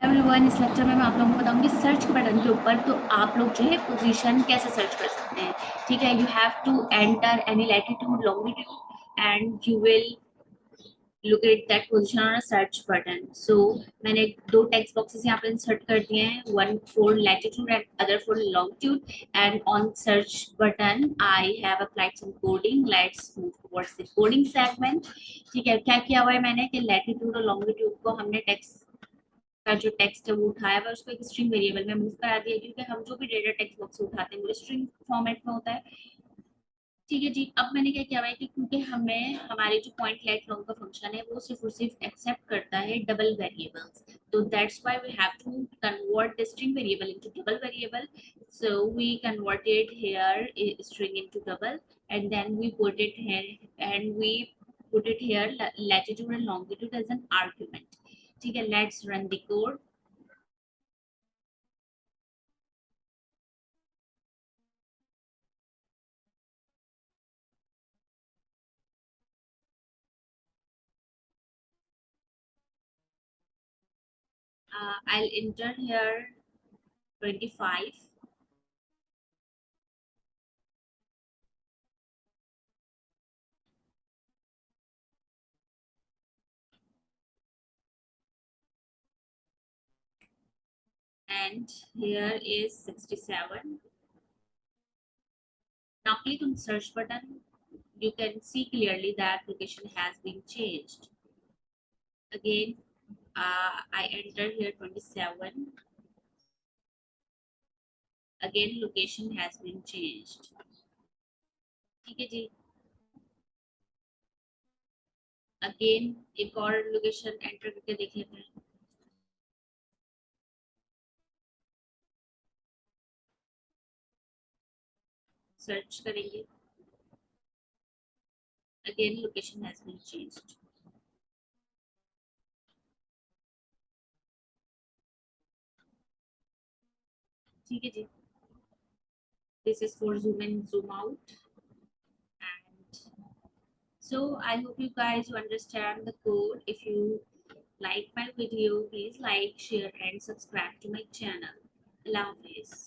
Everyone, इस lecture में मैं आप लोगों को बताऊंगी सर्च के बटन के ऊपर तो आप लोग जो है पोजीशन कैसे सर्च कर सकते हैं। ठीक है, you have to enter any latitude longitude and you will look at that position on a search button. So मैंने दो टेक्स्ट बॉक्सेस यहाँ पे इंसर्ट कर दिए हैं, one for latitude and other for longitude, and on search button I have applied some coding. Let's move towards the coding segment. ठीक है, क्या किया हुआ है मैंने कि latitude और longitude को हमने टेक्स्ट का जो टेक्स्ट है वो उठाया हुआ, उसको एक स्ट्रिंग वेरिएबल में मूव करा दिया, क्योंकि हम जो भी डेटा टेक्स्ट बॉक्स से उठाते हैं वो स्ट्रिंग फॉर्मेट में होता है। ठीक है जी, अब मैंने क्या किया हुआ है कि क्योंकि हमें हमारे जो पॉइंट लेट लॉन्ग का फंक्शन है वो सिर्फ और सिर्फ एक्सेप्ट करता है डबल वेरिएबल्स, तो that's why we have to convert the string variable into double variable. So we converted here string into double and then we put it here and we put it here latitude and longitude as an argument. ठीक है, let's run the code. I'll enter here 25 and here is 67. Now click on search button. You can see clearly that location has been changed. Again, I enter here 27. Again, location has been changed. ठीक है जी, again एक और location enter करके देख लेते हैं। Search करेंगे, again location has been changed. ठीक है जी, this is for zoom in zoom out. And so I hope you guys understand the code. If you like my video, please like, share and subscribe to my channel. Allah Hafiz.